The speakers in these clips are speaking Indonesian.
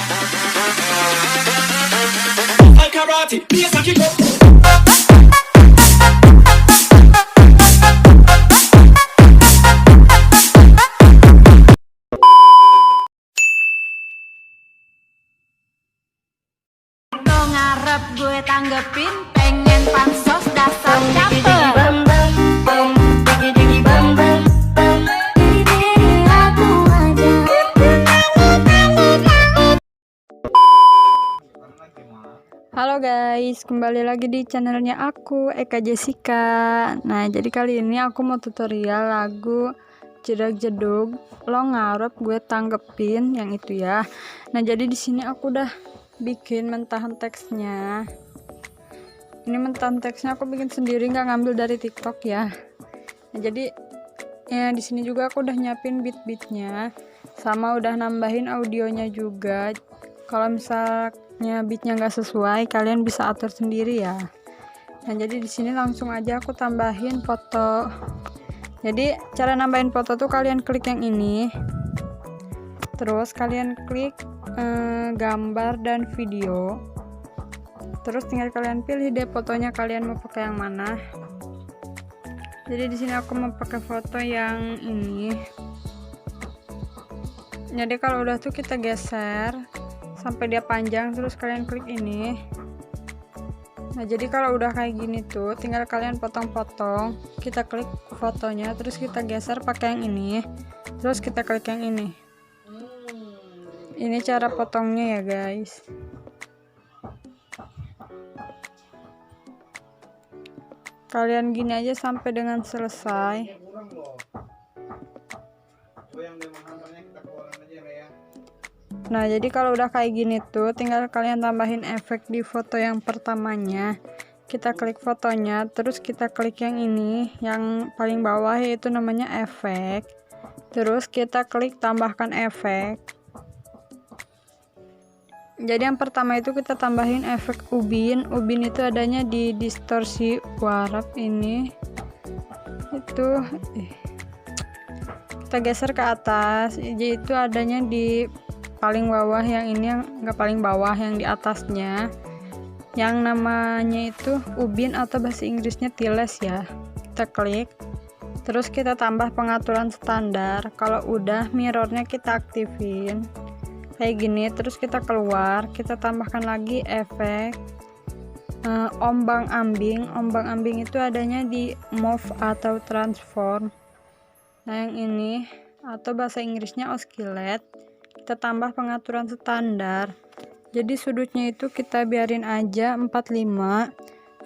Lo ngarep gue tanggepin, pengen pansos dasar caper. Halo guys, kembali lagi di channelnya aku, Eka Jessica. Nah, jadi kali ini aku mau tutorial lagu Jedag Jedug Lo Ngarep Gue Tanggepin, yang itu ya. Nah, jadi di sini aku udah bikin mentahan teksnya. Ini mentahan teksnya aku bikin sendiri, nggak ngambil dari TikTok ya. Nah, jadi ya di sini juga aku udah nyiapin beat-beatnya, sama udah nambahin audionya juga. Kalau misalnya beatnya nggak sesuai, kalian bisa atur sendiri ya. Nah, jadi di sini langsung aja aku tambahin foto. Jadi cara nambahin foto tuh kalian klik yang ini, terus kalian klik gambar dan video, terus tinggal kalian pilih deh fotonya kalian mau pakai yang mana. Jadi di sini aku mau pakai foto yang ini. Jadi kalau udah tuh kita geser sampai dia panjang, terus kalian klik ini. Nah, jadi kalau udah kayak gini tuh tinggal kalian potong-potong, kita klik fotonya, terus kita geser pakai yang ini, terus kita klik yang ini. Ini cara potongnya ya guys. Kalian gini aja sampai dengan selesai. Nah, jadi kalau udah kayak gini tuh tinggal kalian tambahin efek di foto yang pertamanya. Kita klik fotonya, terus kita klik yang ini, yang paling bawah, yaitu namanya efek. Terus kita klik tambahkan efek. Jadi yang pertama itu kita tambahin efek ubin. Ubin itu adanya di distorsi warap ini. Itu kita geser ke atas. Jadi itu adanya di paling bawah, yang ini yang nggak paling bawah, yang di atasnya, yang namanya itu ubin atau bahasa Inggrisnya tiles ya. Kita klik, terus kita tambah pengaturan standar. Kalau udah, mirrornya kita aktifin kayak gini, terus kita keluar, kita tambahkan lagi efek ombang ambing. Ombang ambing itu adanya di move atau transform. Nah, yang ini atau bahasa Inggrisnya oscillate. Kita tambah pengaturan standar. Jadi sudutnya itu kita biarin aja 45.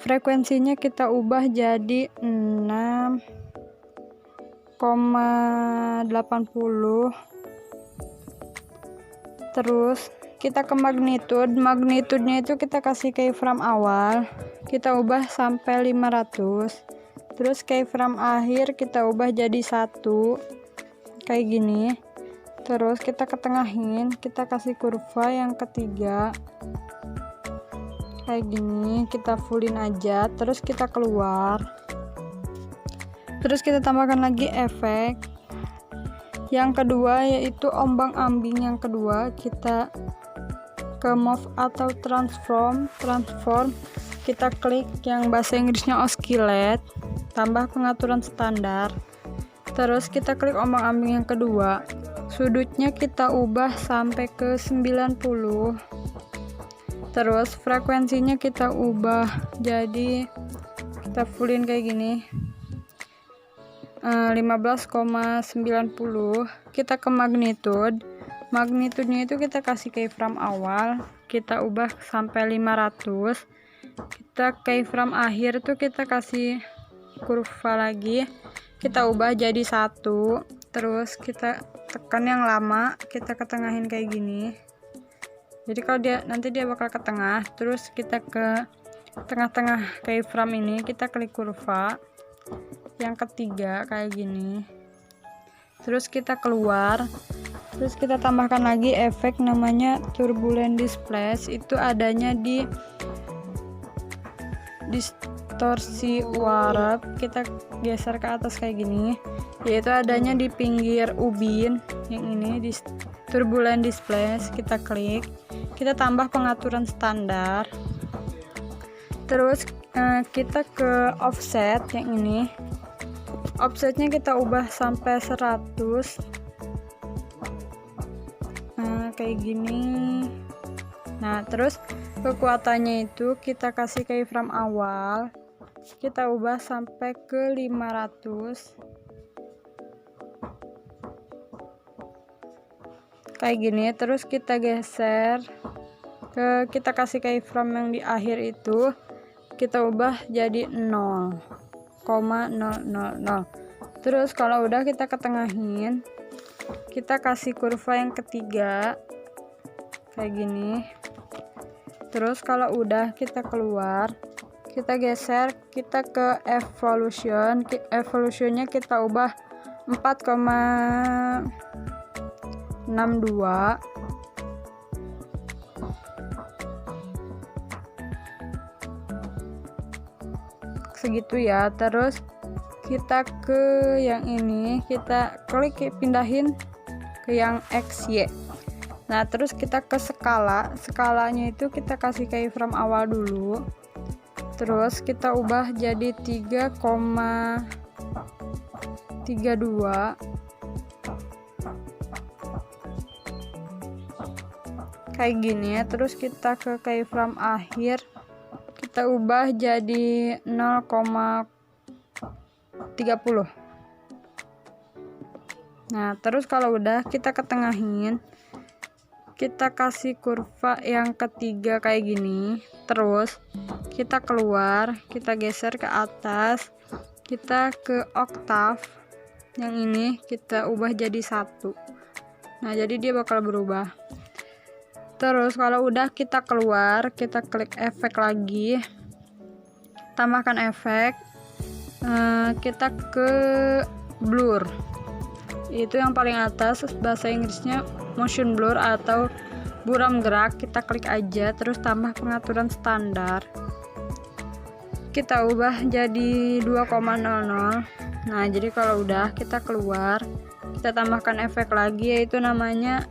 Frekuensinya kita ubah jadi 6,80. Terus kita ke magnitude. Magnitudenya itu kita kasih keyframe awal, kita ubah sampai 500. Terus keyframe akhir kita ubah jadi 1 kayak gini. Terus kita ketengahin, kita kasih kurva yang ketiga kayak gini, kita fullin aja, terus kita keluar, terus kita tambahkan lagi efek yang kedua, yaitu ombang ambing. Yang kedua kita ke move atau transform, kita klik yang bahasa Inggrisnya oscillate, tambah pengaturan standar, terus kita klik ombang ambing yang kedua. Sudutnya kita ubah sampai ke 90. Terus frekuensinya kita ubah jadi, kita fullin kayak gini, 15,90. Kita ke magnitude. Magnitudenya itu kita kasih keyframe awal, kita ubah sampai 500. Kita keyframe akhir tuh kita kasih kurva lagi, kita ubah jadi 1. Terus kita tekan yang lama, kita ketengahin kayak gini. Jadi kalau nanti dia bakal ke tengah. Terus kita ke tengah-tengah keyframe ini, kita klik kurva yang ketiga kayak gini. Terus kita keluar, terus kita tambahkan lagi efek namanya turbulent displace. Itu adanya di distorsi warap. Kita geser ke atas kayak gini, yaitu adanya di pinggir ubin yang ini, di turbulent display, kita klik, kita tambah pengaturan standar, terus kita ke offset yang ini, offsetnya kita ubah sampai 100, kayak gini. Nah terus kekuatannya itu kita kasih keyframe awal, kita ubah sampai ke 500 kayak gini. Terus kita geser ke, kita kasih keyframe yang di akhir itu kita ubah jadi 0,000. Terus kalau udah kita ketengahin, kita kasih kurva yang ketiga kayak gini. Terus kalau udah kita keluar, kita geser, kita ke evolution, evolutionnya kita ubah 4,62 segitu ya. Terus kita ke yang ini, kita klik pindahin ke yang XY. Nah terus kita ke skala, skalanya itu kita kasih keyframe awal dulu, terus kita ubah jadi 3,32 kayak gini ya. Terus kita ke keyframe akhir, kita ubah jadi 0,30. Nah terus kalau udah kita ketengahin, kita kasih kurva yang ketiga kayak gini. Terus kita keluar, kita geser ke atas, kita ke octave yang ini, kita ubah jadi 1. Nah jadi dia bakal berubah. Terus kalau udah kita keluar, kita klik efek lagi, tambahkan efek, kita ke blur, itu yang paling atas, bahasa Inggrisnya motion blur atau buram gerak. Kita klik aja, terus tambah pengaturan standar, kita ubah jadi 2,00. Nah jadi kalau udah kita keluar, kita tambahkan efek lagi, yaitu namanya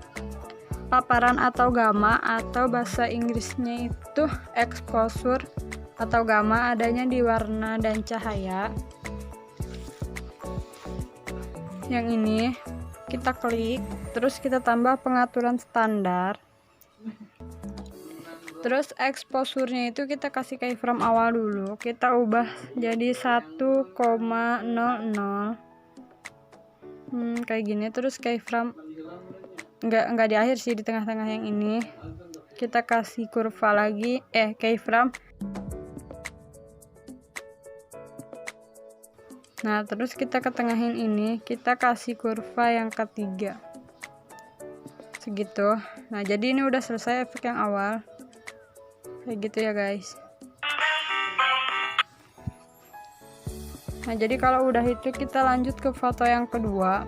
paparan atau gamma, atau bahasa Inggrisnya itu exposure atau gamma, adanya di warna dan cahaya. Yang ini kita klik, terus kita tambah pengaturan standar, terus exposure-nya itu kita kasih keyframe awal dulu, kita ubah jadi 1,00 kayak gini. Terus keyframe enggak di akhir sih, di tengah-tengah yang ini kita kasih kurva lagi, keyframe. Nah terus kita ketengahin ini, kita kasih kurva yang ketiga segitu. Nah jadi ini udah selesai efek yang awal kayak gitu ya guys. Nah jadi kalau udah itu kita lanjut ke foto yang kedua.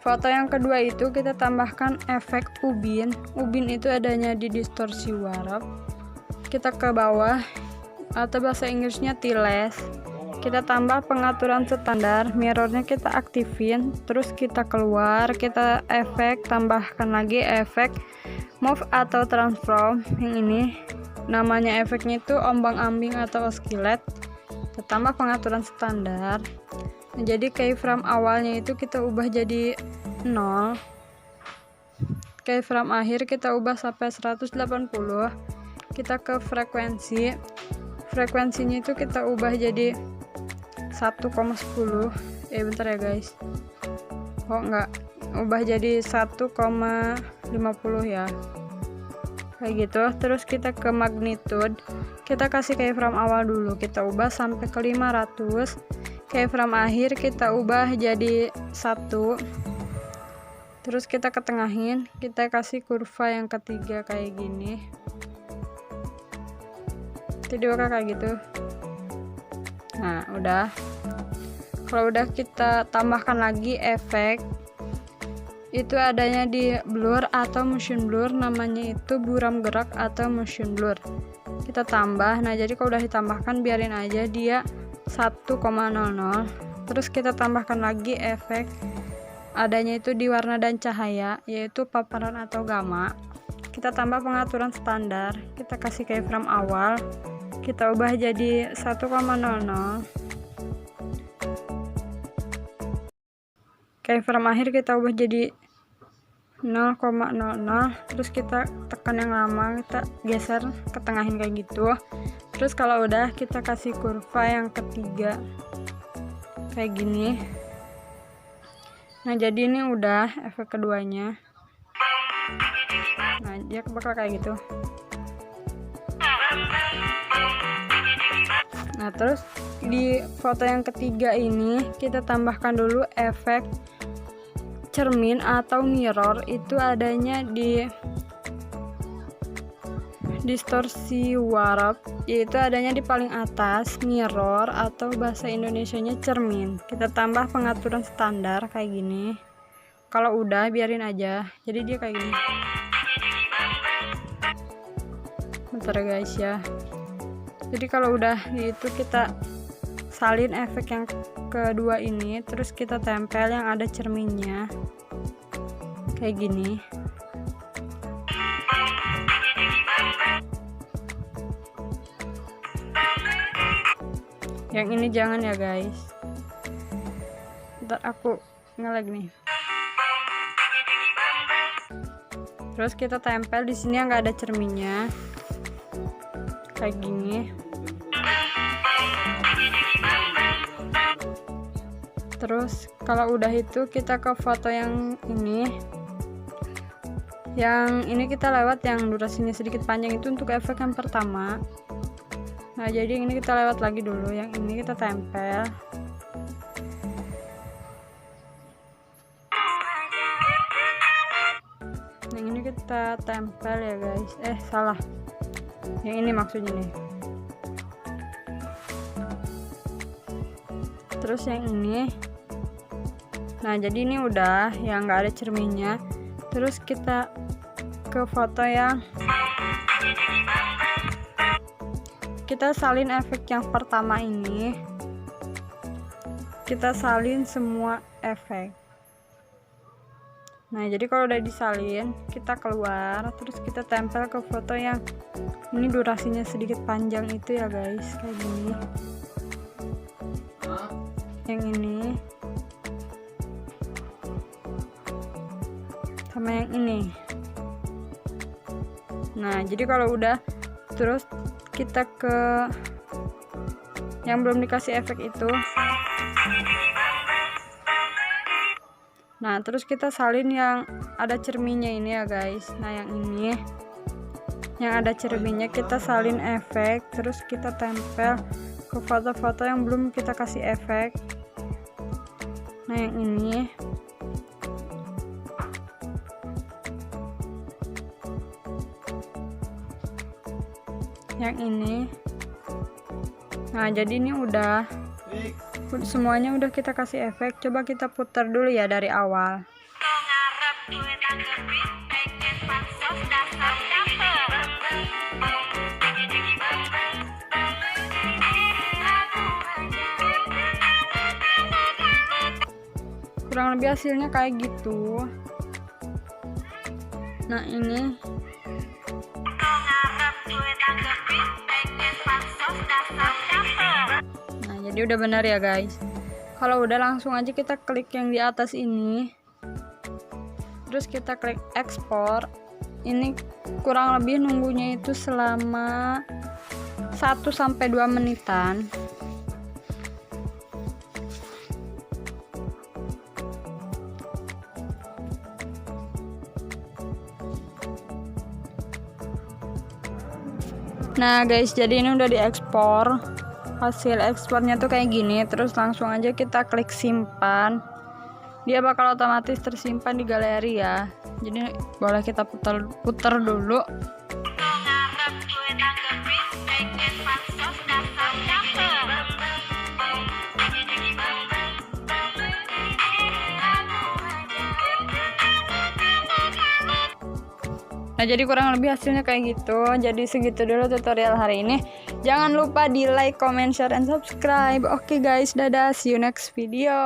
Foto yang kedua itu kita tambahkan efek ubin. Ubin itu adanya di distorsi warp. Kita ke bawah, atau bahasa Inggrisnya tiles, kita tambah pengaturan standar, mirrornya kita aktifin, terus kita keluar, kita efek, tambahkan lagi efek move atau transform. Yang ini namanya efeknya itu ombang-ambing atau oscillate. Kita tambah pengaturan standar. Nah, jadi keyframe awalnya itu kita ubah jadi 0, keyframe akhir kita ubah sampai 180. Kita ke frekuensi, frekuensinya itu kita ubah jadi 1,10. Bentar ya guys, enggak, ubah jadi 1,50 ya, kayak gitu. Terus kita ke magnitude, kita kasih keyframe awal dulu, kita ubah sampai ke 500. Keyframe akhir kita ubah jadi 1. Terus kita ketengahin, kita kasih kurva yang ketiga kayak gini, jadi bakal kayak gitu. Nah udah, kalau udah kita tambahkan lagi efek, itu adanya di blur atau motion blur, namanya itu buram gerak atau motion blur. Kita tambah. Nah jadi kalau udah ditambahkan biarin aja dia 1,00. Terus kita tambahkan lagi efek adanya itu di warna dan cahaya, yaitu paparan atau gamma. Kita tambah pengaturan standar, kita kasih keyframe awal, kita ubah jadi 1,00. Keyframe akhir kita ubah jadi 0,00. Terus kita tekan yang lama, kita geser ke tengahin kayak gitu. Terus kalau udah, kita kasih kurva yang ketiga kayak gini. Nah, jadi ini udah efek keduanya. Nah, dia bakal kayak gitu. Nah, terus di foto yang ketiga ini kita tambahkan dulu efek cermin atau mirror. Itu adanya di distorsi warp, yaitu adanya di paling atas, mirror atau bahasa Indonesianya cermin. Kita tambah pengaturan standar kayak gini. Kalau udah biarin aja, jadi dia kayak gini. Bentar guys ya. Jadi kalau udah itu kita salin efek yang kedua ini, terus kita tempel yang ada cerminnya kayak gini. Yang ini jangan ya guys, ntar aku nge-lag nih. Terus kita tempel di sini yang nggak ada cerminnya kayak gini. Terus kalau udah itu kita ke foto yang ini. Yang ini kita lewat yang durasinya sedikit panjang, itu untuk efek yang pertama. Nah, jadi yang ini kita lewat lagi dulu, yang ini kita tempel. Yang ini kita tempel ya guys. Salah. Yang ini maksudnya nih. Terus yang ini. Nah, jadi ini udah yang nggak ada cerminnya. Terus kita ke foto yang kita salin efek yang pertama ini, kita salin semua efek. Nah, jadi kalau udah disalin, kita keluar, terus kita tempel ke foto yang ini durasinya sedikit panjang itu ya guys, kayak gini. Yang ini sama yang ini. Nah, jadi kalau udah, terus kita ke yang belum dikasih efek itu. Nah, terus kita salin yang ada cerminnya ini ya guys. Nah, yang ini yang ada cerminnya kita salin efek, terus kita tempel ke foto-foto yang belum kita kasih efek. Nah, yang ini. Yang ini. Nah, jadi ini udah semuanya udah kita kasih efek. Coba kita putar dulu ya dari awal. Kurang lebih hasilnya kayak gitu. Nah, ini jadi udah benar ya guys. Kalau udah, langsung aja kita klik yang di atas ini, terus kita klik ekspor. Ini kurang lebih nunggunya itu selama 1-2 menitan. Nah guys, jadi ini udah diekspor. Hasil ekspornya tuh kayak gini. Terus langsung aja kita klik simpan. Dia bakal otomatis tersimpan di galeri ya. Jadi boleh kita putar dulu. Nah, jadi kurang lebih hasilnya kayak gitu. Jadi segitu dulu tutorial hari ini. Jangan lupa di like, comment, share, and subscribe. Oke guys, dadah. See you next video.